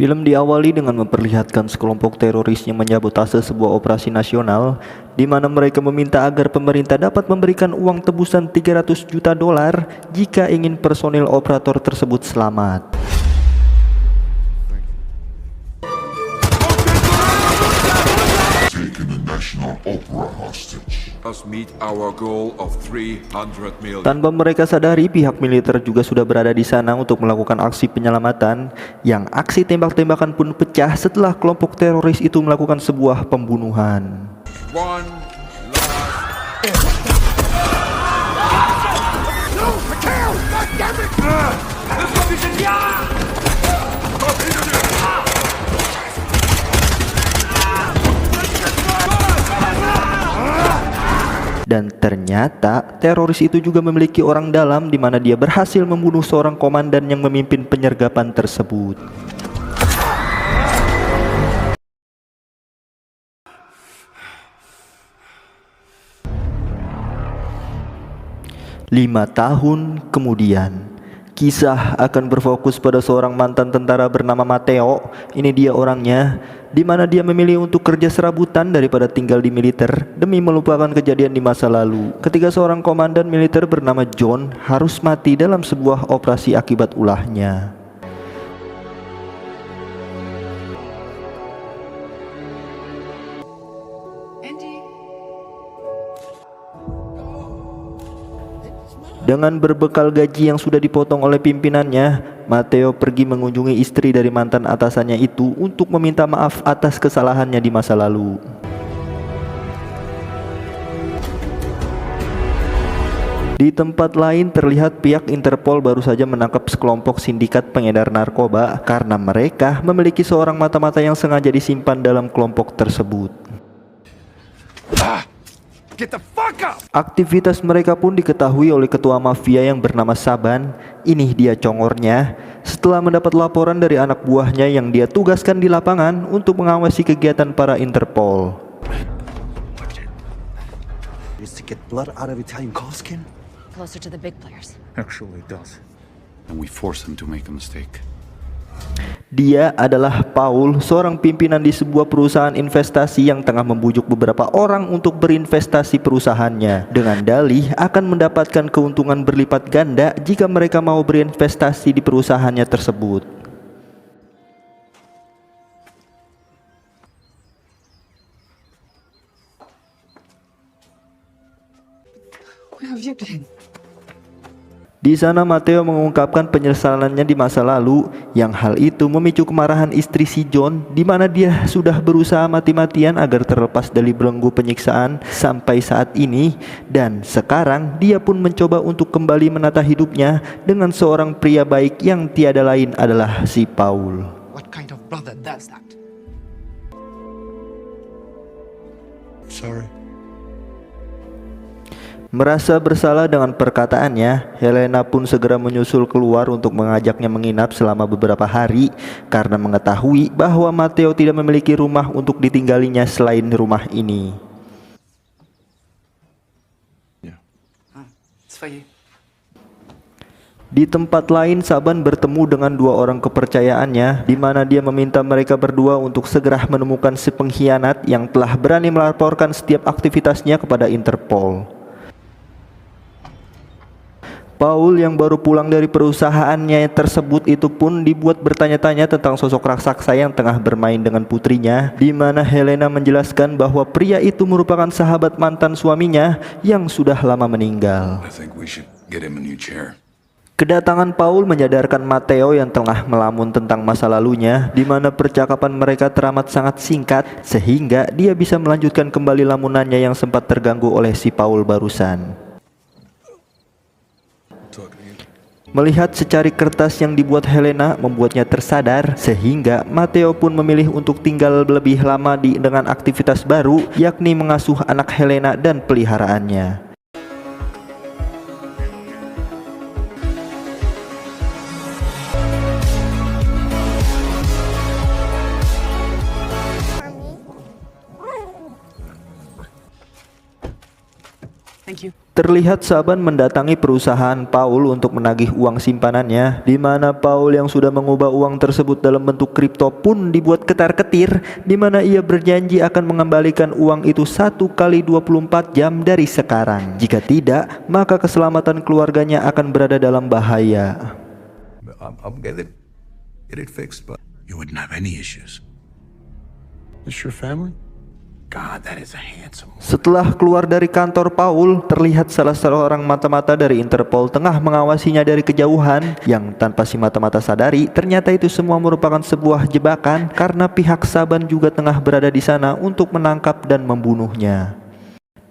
Film diawali dengan memperlihatkan sekelompok teroris yang menyabotase sebuah operasi nasional, di mana mereka meminta agar pemerintah dapat memberikan uang tebusan 300 juta dolar jika ingin personil operator tersebut selamat. Tanpa mereka sadari, pihak militer juga sudah berada di sana untuk melakukan aksi penyelamatan, yang aksi tembak-tembakan pun pecah setelah kelompok teroris itu melakukan sebuah pembunuhan. Dan ternyata teroris itu juga memiliki orang dalam, di mana dia berhasil membunuh seorang komandan yang memimpin penyergapan tersebut. Lima tahun kemudian, kisah akan berfokus pada seorang mantan tentara bernama Matteo. Ini dia orangnya, di mana dia memilih untuk kerja serabutan daripada tinggal di militer demi melupakan kejadian di masa lalu, ketika seorang komandan militer bernama John harus mati dalam sebuah operasi akibat ulahnya. Dengan berbekal gaji yang sudah dipotong oleh pimpinannya, Matteo pergi mengunjungi istri dari mantan atasannya itu untuk meminta maaf atas kesalahannya di masa lalu. Di tempat lain terlihat pihak Interpol baru saja menangkap sekelompok sindikat pengedar narkoba karena mereka memiliki seorang mata-mata yang sengaja disimpan dalam kelompok tersebut. Aktivitas mereka pun diketahui oleh ketua mafia yang bernama Saban. Ini dia congornya, setelah mendapat laporan dari anak buahnya yang dia tugaskan di lapangan untuk mengawasi kegiatan para Interpol. Dia adalah Paul, seorang pimpinan di sebuah perusahaan investasi yang tengah membujuk beberapa orang untuk berinvestasi perusahaannya dengan dalih akan mendapatkan keuntungan berlipat ganda jika mereka mau berinvestasi di perusahaannya tersebut. Di sana Matteo mengungkapkan penyesalannya di masa lalu, yang hal itu memicu kemarahan istri si John, di mana dia sudah berusaha mati-matian agar terlepas dari belenggu penyiksaan sampai saat ini, dan sekarang dia pun mencoba untuk kembali menata hidupnya dengan seorang pria baik yang tiada lain adalah si Paul. What kind of brother does that? Sorry. Merasa bersalah dengan perkataannya, Helena pun segera menyusul keluar untuk mengajaknya menginap selama beberapa hari karena mengetahui bahwa Matteo tidak memiliki rumah untuk ditinggalinya selain rumah ini. Di tempat lain, Saban bertemu dengan dua orang kepercayaannya, di mana dia meminta mereka berdua untuk segera menemukan si pengkhianat yang telah berani melaporkan setiap aktivitasnya kepada Interpol. Paul yang baru pulang dari perusahaannya tersebut itu pun dibuat bertanya-tanya tentang sosok raksasa yang tengah bermain dengan putrinya, di mana Helena menjelaskan bahwa pria itu merupakan sahabat mantan suaminya yang sudah lama meninggal. Kedatangan Paul menyadarkan Matteo yang tengah melamun tentang masa lalunya, di mana percakapan mereka teramat sangat singkat sehingga dia bisa melanjutkan kembali lamunannya yang sempat terganggu oleh si Paul barusan. Melihat secari kertas yang dibuat Helena membuatnya tersadar, sehingga Matteo pun memilih untuk tinggal lebih lama dengan aktivitas baru, yakni mengasuh anak Helena dan peliharaannya. Thank you. Terlihat Saban mendatangi perusahaan Paul untuk menagih uang simpanannya, di mana Paul yang sudah mengubah uang tersebut dalam bentuk kripto pun dibuat ketar-ketir, di mana ia berjanji akan mengembalikan uang itu 1 kali 24 jam dari sekarang. Jika tidak, maka keselamatan keluarganya akan berada dalam bahaya. I'll get it fixed, but you wouldn't have any issues. This your family? God, that is a handsome. Setelah keluar dari kantor Paul, terlihat salah seorang mata-mata dari Interpol tengah mengawasinya dari kejauhan, yang tanpa si mata-mata sadari, ternyata itu semua merupakan sebuah jebakan karena pihak Saban juga tengah berada di sana untuk menangkap dan membunuhnya.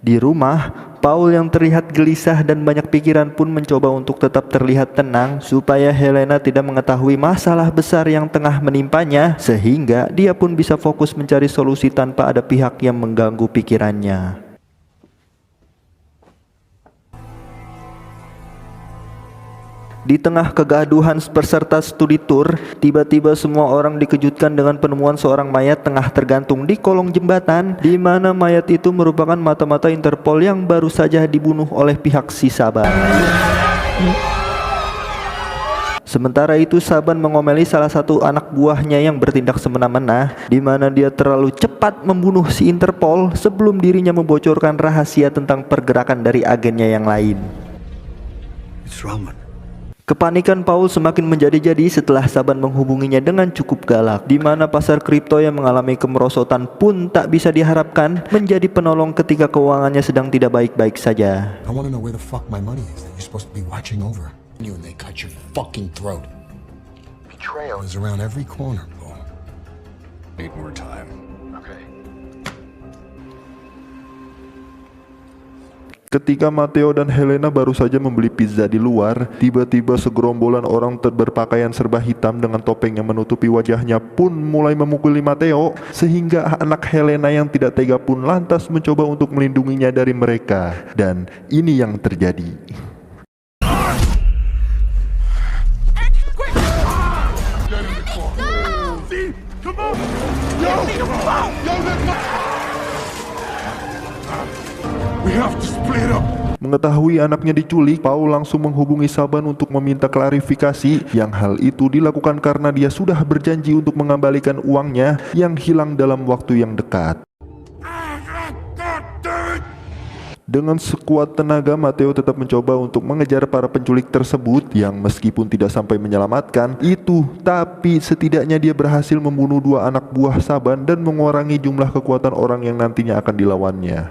Di rumah, Paul yang terlihat gelisah dan banyak pikiran pun mencoba untuk tetap terlihat tenang supaya Helena tidak mengetahui masalah besar yang tengah menimpanya, sehingga dia pun bisa fokus mencari solusi tanpa ada pihak yang mengganggu pikirannya. Di tengah kegaduhan peserta studi tour, tiba-tiba semua orang dikejutkan dengan penemuan seorang mayat tengah tergantung di kolong jembatan, di mana mayat itu merupakan mata-mata Interpol yang baru saja dibunuh oleh pihak si Saban. Sementara itu Saban mengomeli salah satu anak buahnya yang bertindak semena-mena, di mana dia terlalu cepat membunuh si Interpol sebelum dirinya membocorkan rahasia tentang pergerakan dari agennya yang lain. It's Roman. Kepanikan Paul semakin menjadi-jadi setelah Saban menghubunginya dengan cukup galak, di mana pasar kripto yang mengalami kemerosotan pun tak bisa diharapkan menjadi penolong ketika keuangannya sedang tidak baik-baik saja. I want to know where the fuck my money is that you're supposed to be watching over. You and they cut your fucking throat. Betrayal is around every corner, Paul. Need more time. Okay. Ketika Matteo dan Helena baru saja membeli pizza di luar, tiba-tiba segerombolan orang berpakaian serba hitam dengan topeng yang menutupi wajahnya pun mulai memukuli Matteo, sehingga anak Helena yang tidak tega pun lantas mencoba untuk melindunginya dari mereka. Dan ini yang terjadi. We have to split up. Mengetahui anaknya diculik, Paul langsung menghubungi Saban untuk meminta klarifikasi, yang hal itu dilakukan karena dia sudah berjanji untuk mengembalikan uangnya yang hilang dalam waktu yang dekat. Dengan sekuat tenaga, Matteo tetap mencoba untuk mengejar para penculik tersebut yang meskipun tidak sampai menyelamatkan itu, tapi setidaknya dia berhasil membunuh 2 anak buah Saban dan mengurangi jumlah kekuatan orang yang nantinya akan dilawannya.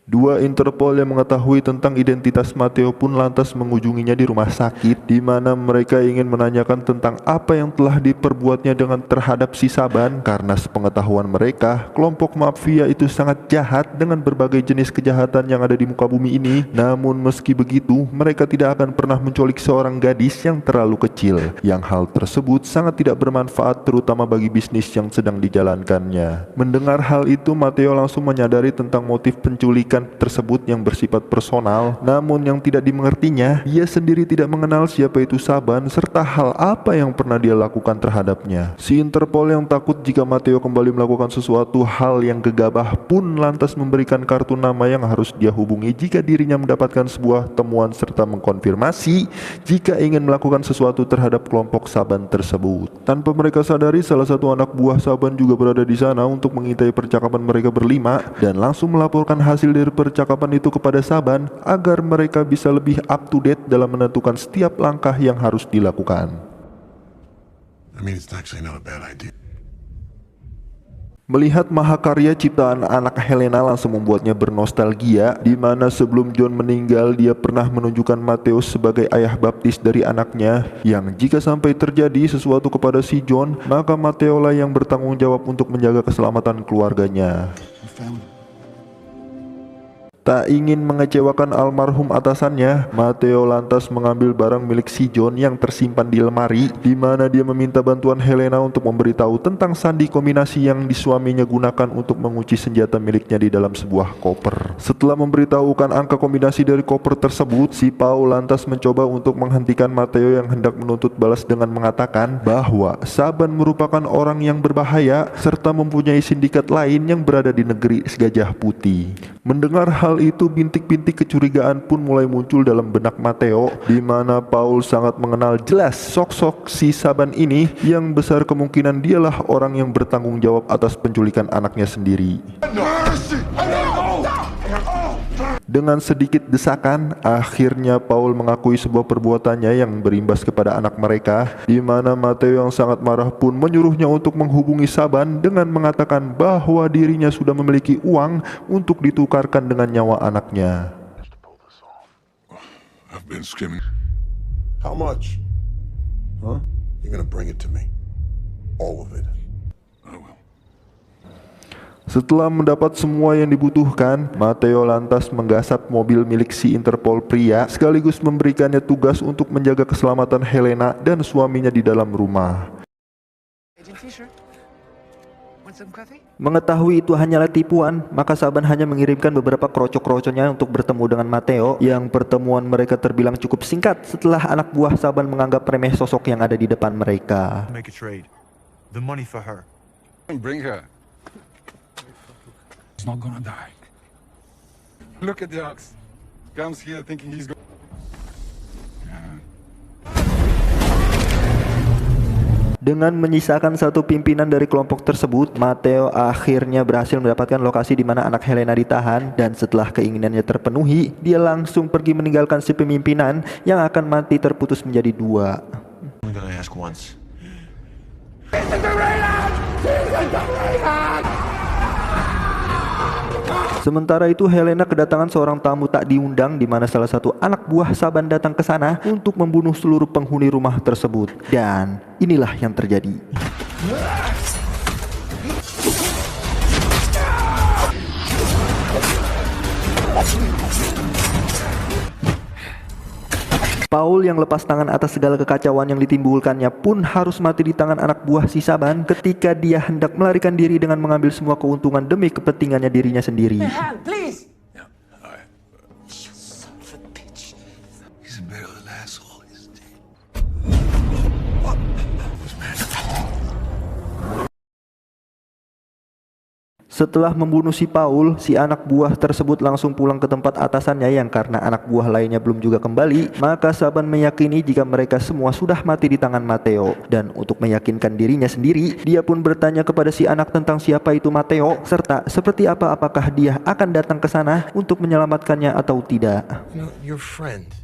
Dua Interpol yang mengetahui tentang identitas Matteo pun lantas mengunjunginya di rumah sakit, di mana mereka ingin menanyakan tentang apa yang telah diperbuatnya dengan terhadap si Saban, karena sepengetahuan mereka, kelompok mafia itu sangat jahat dengan berbagai jenis kejahatan yang ada di muka bumi ini. Namun meski begitu, mereka tidak akan pernah menculik seorang gadis yang terlalu kecil, yang hal tersebut sangat tidak bermanfaat terutama bagi bisnis yang sedang dijalankannya. Mendengar hal itu, Matteo langsung menyadari tentang motif penculikan tersebut yang bersifat personal, namun yang tidak dimengertinya, dia sendiri tidak mengenal siapa itu Saban serta hal apa yang pernah dia lakukan terhadapnya. Si Interpol yang takut jika Matteo kembali melakukan sesuatu hal yang gegabah pun lantas memberikan kartu nama yang harus dia hubungi jika dirinya mendapatkan sebuah temuan serta mengkonfirmasi jika ingin melakukan sesuatu terhadap kelompok Saban tersebut. Tanpa mereka sadari, salah satu anak buah Saban juga berada di sana untuk mengintai percakapan mereka berlima dan langsung melaporkan hasil dari percakapan itu kepada Saban agar mereka bisa lebih up to date dalam menentukan setiap langkah yang harus dilakukan. I mean, it's actually not a bad idea. Melihat mahakarya ciptaan anak Helena langsung membuatnya bernostalgia, di mana sebelum John meninggal dia pernah menunjukkan Matteo sebagai ayah baptis dari anaknya, yang jika sampai terjadi sesuatu kepada si John, maka Matteo lah yang bertanggung jawab untuk menjaga keselamatan keluarganya. Tak ingin mengecewakan almarhum atasannya, Matteo lantas mengambil barang milik si John yang tersimpan di lemari, di mana dia meminta bantuan Helena untuk memberitahu tentang sandi kombinasi yang disuaminya gunakan untuk mengunci senjata miliknya di dalam sebuah koper. Setelah memberitahukan angka kombinasi dari koper tersebut, si Paul lantas mencoba untuk menghentikan Matteo yang hendak menuntut balas dengan mengatakan bahwa Saban merupakan orang yang berbahaya serta mempunyai sindikat lain yang berada di negeri Gajah Putih. Mendengar hal itu, bintik-bintik kecurigaan pun mulai muncul dalam benak Matteo, di mana Paul sangat mengenal jelas sosok si Saban ini yang besar kemungkinan dialah orang yang bertanggung jawab atas penculikan anaknya sendiri. Dengan sedikit desakan, akhirnya Paul mengakui sebuah perbuatannya yang berimbas kepada anak mereka, di mana Matteo yang sangat marah pun menyuruhnya untuk menghubungi Saban dengan mengatakan bahwa dirinya sudah memiliki uang untuk ditukarkan dengan nyawa anaknya. I've been screaming. How much? Huh? You're gonna bring it to me. All of it. I will. Setelah mendapat semua yang dibutuhkan, Matteo lantas menggasap mobil milik si Interpol pria, sekaligus memberikannya tugas untuk menjaga keselamatan Helena dan suaminya di dalam rumah. Mengetahui itu hanyalah tipuan, maka Saban hanya mengirimkan beberapa krocok-kroconya untuk bertemu dengan Matteo, yang pertemuan mereka terbilang cukup singkat setelah anak buah Saban menganggap remeh sosok yang ada di depan mereka. Make a trade. The money for her. Bring her. He's not gonna die. Look at the ox. Comes here thinking he's going. Dengan menyisakan satu pimpinan dari kelompok tersebut, Matteo akhirnya berhasil mendapatkan lokasi di mana anak Helena ditahan, dan setelah keinginannya terpenuhi, dia langsung pergi meninggalkan si pemimpinan yang akan mati terputus menjadi dua. I'm gonna ask once. Sementara itu, Helena kedatangan seorang tamu tak diundang, di mana salah satu anak buah Saban datang ke sana untuk membunuh seluruh penghuni rumah tersebut. Dan inilah yang terjadi. Paul yang lepas tangan atas segala kekacauan yang ditimbulkannya pun harus mati di tangan anak buah si Saban ketika dia hendak melarikan diri dengan mengambil semua keuntungan demi kepentingannya dirinya sendiri. He's a bit of an asshole, isn't he? Setelah membunuh si Paul, si anak buah tersebut langsung pulang ke tempat atasannya yang karena anak buah lainnya belum juga kembali, maka Saban meyakini jika mereka semua sudah mati di tangan Matteo. Dan untuk meyakinkan dirinya sendiri, dia pun bertanya kepada si anak tentang siapa itu Matteo, serta seperti apakah dia akan datang ke sana untuk menyelamatkannya atau tidak. You know, your friend,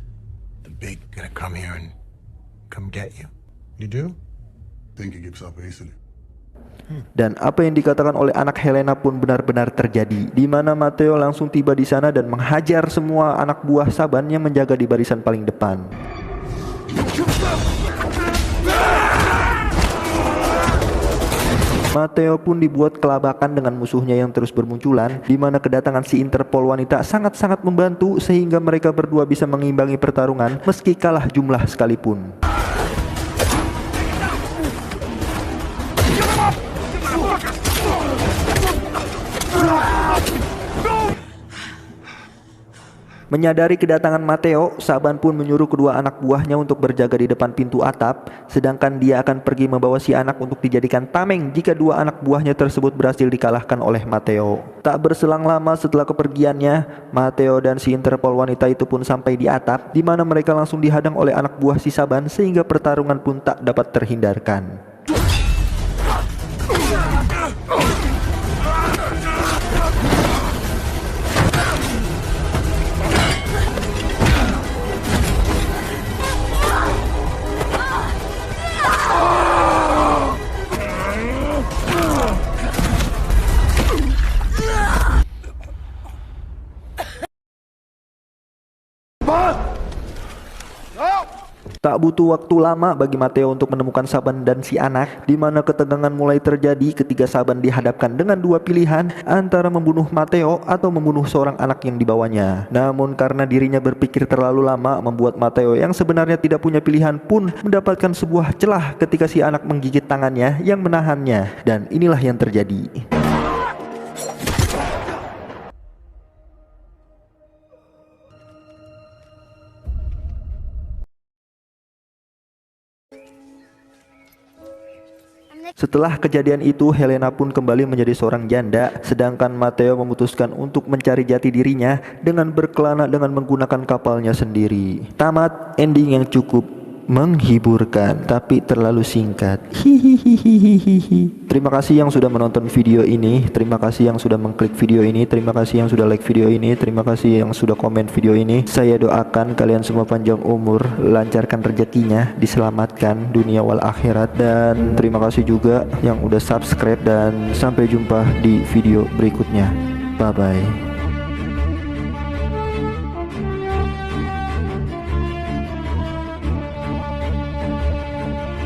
the big, gonna come here and come get you. You do? Think he gives up easily. Dan apa yang dikatakan oleh anak Helena pun benar-benar terjadi, di mana Matteo langsung tiba di sana dan menghajar semua anak buah Saban yang menjaga di barisan paling depan. Matteo pun dibuat kelabakan dengan musuhnya yang terus bermunculan, di mana kedatangan si Interpol wanita sangat-sangat membantu sehingga mereka berdua bisa mengimbangi pertarungan meski kalah jumlah sekalipun. Menyadari kedatangan Matteo, Saban pun menyuruh kedua anak buahnya untuk berjaga di depan pintu atap, sedangkan dia akan pergi membawa si anak untuk dijadikan tameng jika dua anak buahnya tersebut berhasil dikalahkan oleh Matteo. Tak berselang lama setelah kepergiannya, Matteo dan si Interpol wanita itu pun sampai di atap, di mana mereka langsung dihadang oleh anak buah si Saban sehingga pertarungan pun tak dapat terhindarkan. Tak butuh waktu lama bagi Mateo untuk menemukan Saban dan si anak, di mana ketegangan mulai terjadi ketika Saban dihadapkan dengan dua pilihan antara membunuh Mateo atau membunuh seorang anak yang dibawanya. Namun karena dirinya berpikir terlalu lama, membuat Mateo yang sebenarnya tidak punya pilihan pun mendapatkan sebuah celah ketika si anak menggigit tangannya yang menahannya. Dan inilah yang terjadi. Setelah kejadian itu, Helena pun kembali menjadi seorang janda, sedangkan Mateo memutuskan untuk mencari jati dirinya dengan berkelana dengan menggunakan kapalnya sendiri. Tamat ending yang cukup menghiburkan tapi terlalu singkat. Hihihihihihi. Terima kasih yang sudah menonton video ini, terima kasih yang sudah mengklik video ini, terima kasih yang sudah like video ini, terima kasih yang sudah komen video ini. Saya doakan kalian semua panjang umur, lancarkan rezekinya, diselamatkan dunia wal akhirat, dan terima kasih juga yang udah subscribe, dan sampai jumpa di video berikutnya. Bye bye.